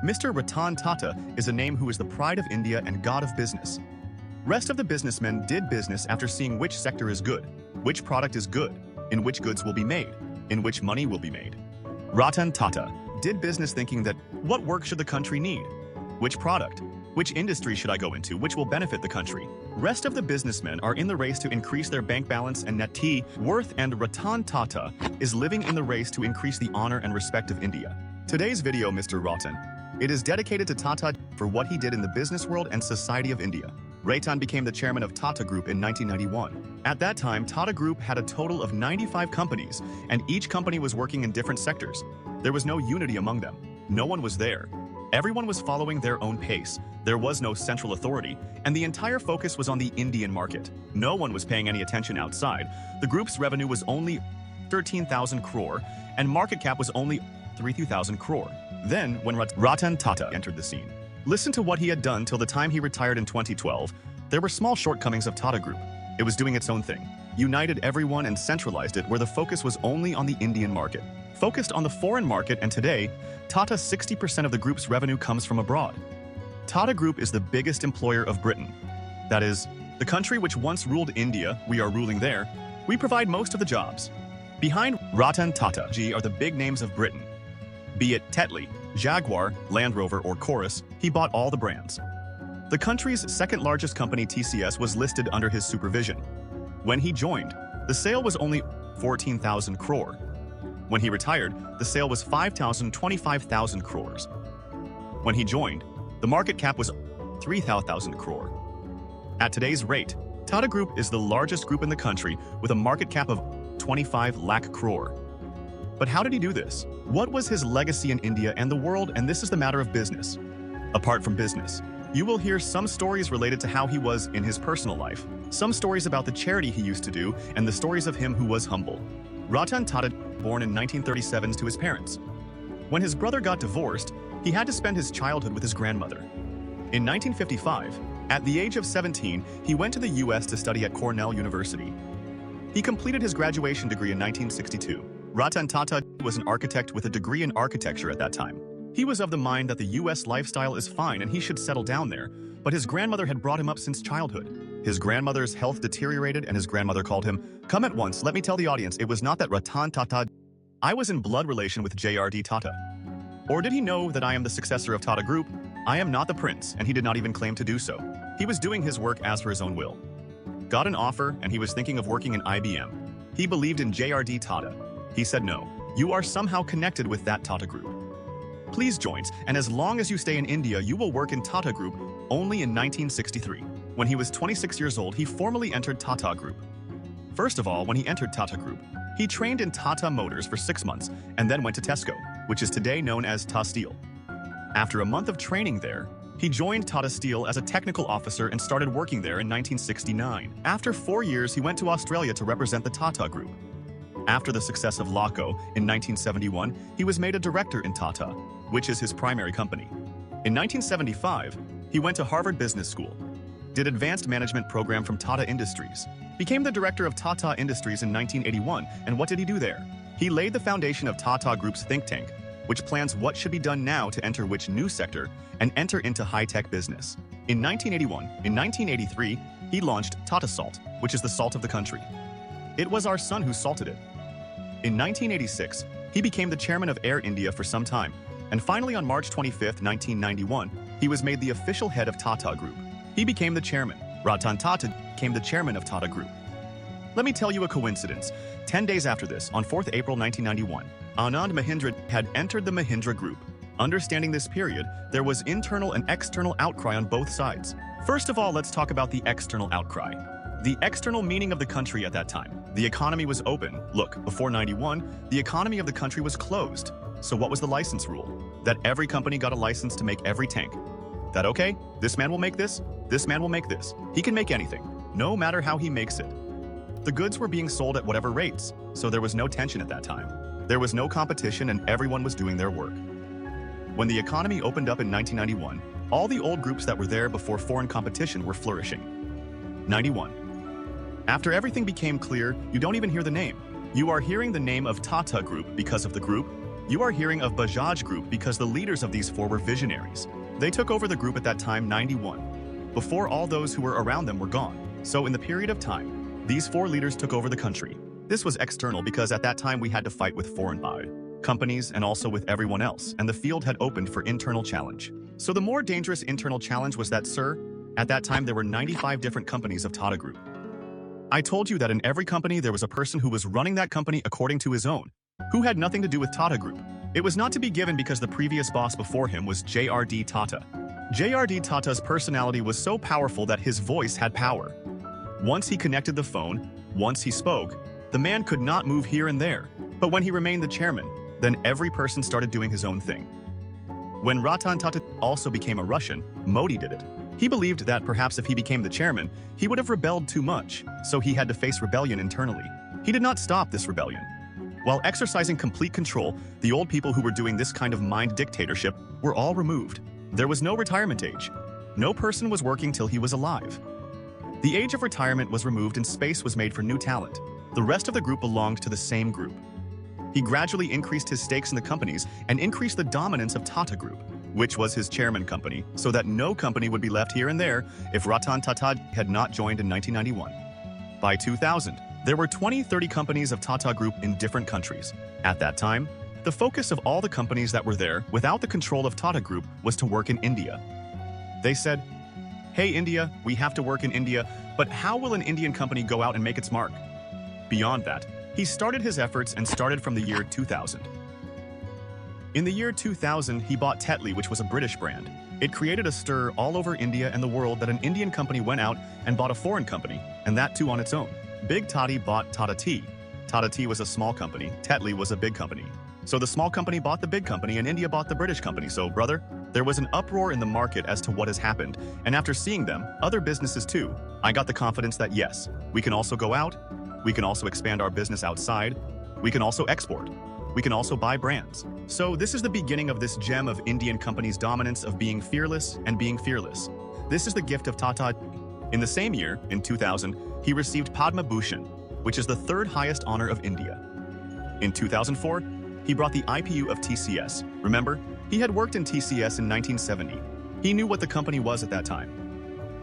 Mr. Ratan Tata is a name who is the pride of India and god of business. Rest of the businessmen did business after seeing which sector is good, which product is good, in which goods will be made, in which money will be made. Ratan Tata did business thinking that what work should the country need? Which product? Which industry should I go into which will benefit the country? Rest of the businessmen are in the race to increase their bank balance and net worth, and Ratan Tata is living in the race to increase the honor and respect of India. Today's video, Mr. Ratan, it is dedicated to Tata for what he did in the business world and society of India. Ratan became the chairman of Tata Group in 1991. At that time, Tata Group had a total of 95 companies, and each company was working in different sectors. There was no unity among them. No one was there. Everyone was following their own pace. There was no central authority, and the entire focus was on the Indian market. No one was paying any attention outside. The group's revenue was only 13,000 crore, and market cap was only 3,000 crore. Then, when Ratan Tata entered the scene, listen to what he had done till the time he retired in 2012. There were small shortcomings of Tata Group. It was doing its own thing, united everyone and centralized it where the focus was only on the Indian market. Focused on the foreign market, and today, Tata 60% of the group's revenue comes from abroad. Tata Group is the biggest employer of Britain. That is, the country which once ruled India, we are ruling there. We provide most of the jobs. Behind Ratan Tata are the big names of Britain. Be it Tetley, Jaguar, Land Rover, or Corus, he bought all the brands. The country's second largest company, TCS, was listed under his supervision. When he joined, the sale was only 14,000 crore. When he retired, the sale was 25,000 crores. When he joined, the market cap was 3,000 crore. At today's rate, Tata Group is the largest group in the country with a market cap of 25 lakh crore. But how did he do this? What was his legacy in India and the world? And this is the matter of business. Apart from business, you will hear some stories related to how he was in his personal life, some stories about the charity he used to do, and the stories of him who was humble. Ratan Tata, born in 1937 to his parents. When his brother got divorced, he had to spend his childhood with his grandmother. In 1955, at the age of 17, he went to the US to study at Cornell University. He completed his graduation degree in 1962. Ratan Tata was an architect with a degree in architecture at that time. He was of the mind that the US lifestyle is fine and he should settle down there, but his grandmother had brought him up since childhood. His grandmother's health deteriorated and his grandmother called him, "Come at once, let me tell the audience, it was not that Ratan Tata I was in blood relation with JRD Tata. Or did he know that I am the successor of Tata Group? I am not the prince, and he did not even claim to do so. He was doing his work as per his own will. Got an offer, and he was thinking of working in IBM. He believed in JRD Tata. He said no, you are somehow connected with that Tata Group. Please join, and as long as you stay in India, you will work in Tata Group. Only in 1963. When he was 26 years old, he formally entered Tata Group. First of all, when he entered Tata Group, he trained in Tata Motors for 6 months and then went to Tesco, which is today known as Tata Steel. After a month of training there, he joined Tata Steel as a technical officer and started working there in 1969. After 4 years, he went to Australia to represent the Tata Group. After the success of Loco in 1971, he was made a director in Tata, which is his primary company. In 1975, he went to Harvard Business School, did advanced management program from Tata Industries, became the director of Tata Industries in 1981, and what did he do there? He laid the foundation of Tata Group's think tank, which plans what should be done now to enter which new sector and enter into high-tech business. In 1981, in 1983, he launched Tata Salt, which is the salt of the country. It was our son who salted it. In 1986, he became the chairman of Air India for some time, and finally on March 25, 1991, he was made the official head of Tata Group. He became the chairman. Ratan Tata became the chairman of Tata Group. Let me tell you a coincidence. 10 days after this, on 4th April 1991, Anand Mahindra had entered the Mahindra Group. Understanding this period, there was internal and external outcry on both sides. First of all, let's talk about the external outcry. The external meaning of the country at that time. The economy was open. Look, before 91, the economy of the country was closed. So what was the license rule? That every company got a license to make every tank. That okay, this man will make this man will make this. He can make anything, no matter how he makes it. The goods were being sold at whatever rates, so there was no tension at that time. There was no competition and everyone was doing their work. When the economy opened up in 1991, all the old groups that were there before foreign competition were flourishing. 91. After everything became clear, you don't even hear the name. You are hearing the name of Tata Group because of the group. You are hearing of Bajaj Group because the leaders of these four were visionaries. They took over the group at that time 91, before all those who were around them were gone. So in the period of time, these four leaders took over the country. This was external because at that time we had to fight with foreign companies and also with everyone else, and the field had opened for internal challenge. So the more dangerous internal challenge was that, sir, at that time there were 95 different companies of Tata Group. I told you that in every company there was a person who was running that company according to his own, who had nothing to do with Tata Group. It was not to be given because the previous boss before him was JRD Tata. JRD Tata's personality was so powerful that his voice had power. Once he connected the phone, once he spoke, the man could not move here and there. But when he remained the chairman, then every person started doing his own thing. When Ratan Tata also became a Russian, Modi did it. He believed that perhaps if he became the chairman, he would have rebelled too much, so he had to face rebellion internally. He did not stop this rebellion. While exercising complete control, the old people who were doing this kind of mind dictatorship were all removed. There was no retirement age. No person was working till he was alive. The age of retirement was removed and space was made for new talent. The rest of the group belonged to the same group. He gradually increased his stakes in the companies and increased the dominance of Tata Group, which was his chairman company, so that no company would be left here and there if Ratan Tata had not joined in 1991. By 2000, there were 20-30 companies of Tata Group in different countries. At that time, the focus of all the companies that were there without the control of Tata Group was to work in India. They said, "Hey India, we have to work in India, but how will an Indian company go out and make its mark?" Beyond that, he started his efforts and started from the year 2000. In the year 2000, he bought Tetley, which was a British brand. It created a stir all over India and the world that an Indian company went out and bought a foreign company, and that too on its own. Big Toddy bought Tata Tea. Tata Tea was a small company, Tetley was a big company. So the small company bought the big company and India bought the British company. So, brother, there was an uproar in the market as to what has happened. And after seeing them, other businesses too, I got the confidence that yes, we can also go out, we can also expand our business outside, we can also export, we can also buy brands. So this is the beginning of this gem of Indian companies' dominance of being fearless and being fearless. This is the gift of Tata. In the same year, in 2000, he received Padma Bhushan, which is the third highest honor of India. In 2004, he brought the IPO of TCS. Remember, he had worked in TCS in 1970. He knew what the company was at that time.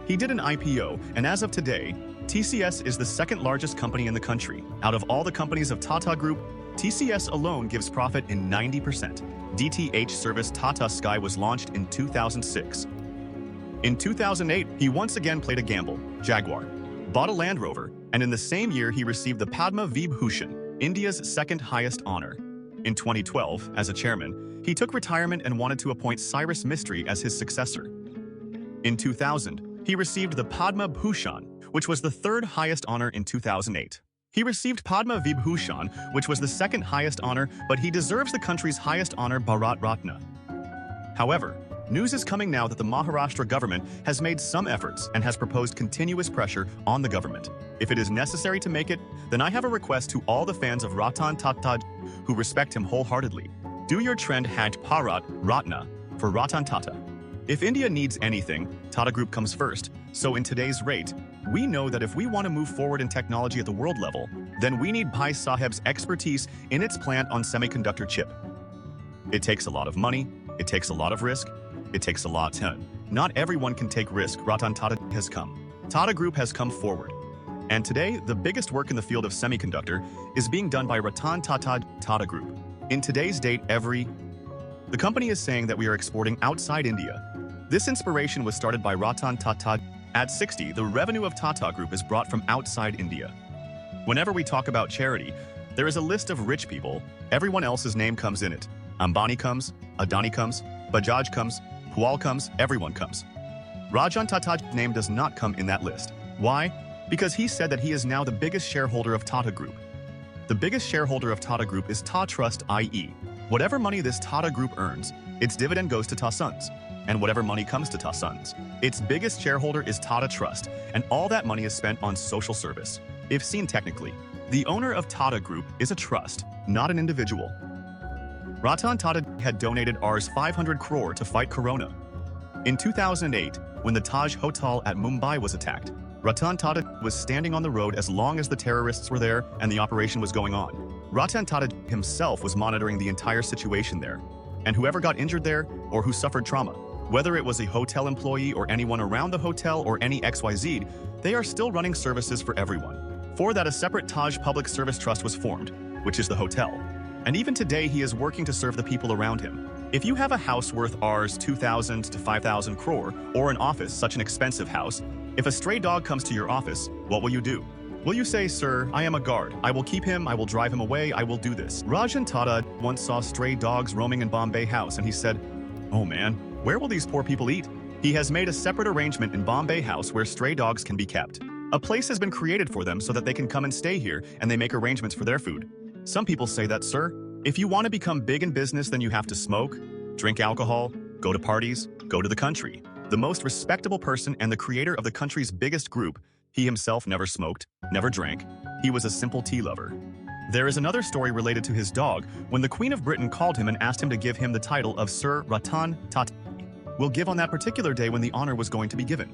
He did an IPO, and as of today, TCS is the second largest company in the country. Out of all the companies of Tata Group, TCS alone gives profit in 90%. DTH service Tata Sky was launched in 2006. In 2008, he once again played a gamble, Jaguar, bought a Land Rover, and in the same year he received the Padma Vibhushan, India's second highest honor. In 2012, as a chairman, he took retirement and wanted to appoint Cyrus Mistry as his successor. In 2000, he received the Padma Bhushan, which was the third highest honor in 2008. He received Padma Vibhushan, which was the second highest honor, but he deserves the country's highest honor, Bharat Ratna. However, news is coming now that the Maharashtra government has made some efforts and has proposed continuous pressure on the government. If it is necessary to make it, then I have a request to all the fans of Ratan Tata who respect him wholeheartedly. Do your trend #Bharat Ratna for Ratan Tata. If India needs anything, Tata Group comes first. So in today's rate, we know that if we want to move forward in technology at the world level, then we need Bhai Saheb's expertise in its plant on semiconductor chip. It takes a lot of money, it takes a lot of risk, it takes a lot of time. Not everyone can take risk. Ratan Tata has come. Tata Group has come forward. And today, the biggest work in the field of semiconductor is being done by Ratan Tata Group. In today's date, the company is saying that we are exporting outside India. This inspiration was started by Ratan Tata. At 60, the revenue of Tata Group is brought from outside India. Whenever we talk about charity, there is a list of rich people. Everyone else's name comes in it. Ambani comes, Adani comes, Bajaj comes, Pual comes, everyone comes. Ratan Tata's name does not come in that list. Why? Because he said that he is now the biggest shareholder of Tata Group. The biggest shareholder of Tata Group is Ta Trust, i.e., whatever money this Tata Group earns, its dividend goes to Ta Sons. And whatever money comes to Ta Sons, its biggest shareholder is Tata Trust, and all that money is spent on social service. If seen technically, the owner of Tata Group is a trust, not an individual. Ratan Tata had donated Rs 500 crore to fight Corona. In 2008, when the Taj Hotel at Mumbai was attacked, Ratan Tata was standing on the road as long as the terrorists were there and the operation was going on. Ratan Tata himself was monitoring the entire situation there, and whoever got injured there or who suffered trauma, whether it was a hotel employee or anyone around the hotel or any XYZ, they are still running services for everyone. For that, a separate Taj Public Service Trust was formed, which is the hotel. And even today, he is working to serve the people around him. If you have a house worth Rs 2,000 to 5,000 crore, or an office, such an expensive house, if a stray dog comes to your office, what will you do? Will you say, "Sir, I am a guard. I will keep him, I will drive him away, I will do this"? Ratan Tata once saw stray dogs roaming in Bombay House and he said, "Oh man, where will these poor people eat?" He has made a separate arrangement in Bombay House where stray dogs can be kept. A place has been created for them so that they can come and stay here and they make arrangements for their food. Some people say that, "Sir, if you want to become big in business, then you have to smoke, drink alcohol, go to parties, go to the country." The most respectable person and the creator of the country's biggest group, he himself never smoked, never drank. He was a simple tea lover. There is another story related to his dog when the Queen of Britain called him and asked him to give him the title of Sir Ratan Tata will give on that particular day when the honor was going to be given.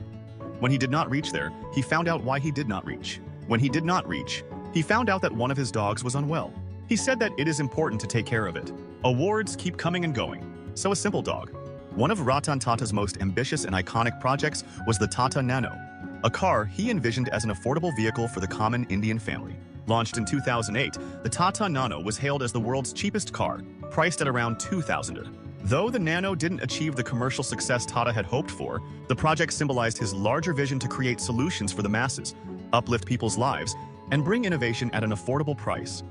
When he did not reach there, he found out why he did not reach. When he did not reach, he found out that one of his dogs was unwell. He said that it is important to take care of it. Awards keep coming and going. So a simple dog. One of Ratan Tata's most ambitious and iconic projects was the Tata Nano, a car he envisioned as an affordable vehicle for the common Indian family. Launched in 2008, the Tata Nano was hailed as the world's cheapest car, priced at around 2,000. Though the Nano didn't achieve the commercial success Tata had hoped for, the project symbolized his larger vision to create solutions for the masses, uplift people's lives, and bring innovation at an affordable price.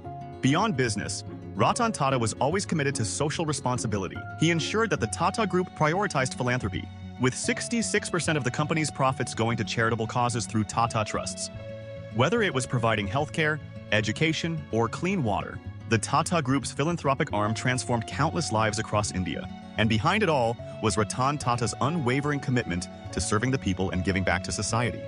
Beyond business, Ratan Tata was always committed to social responsibility. He ensured that the Tata Group prioritized philanthropy, with 66% of the company's profits going to charitable causes through Tata Trusts. Whether it was providing healthcare, education, or clean water, the Tata Group's philanthropic arm transformed countless lives across India. And behind it all was Ratan Tata's unwavering commitment to serving the people and giving back to society.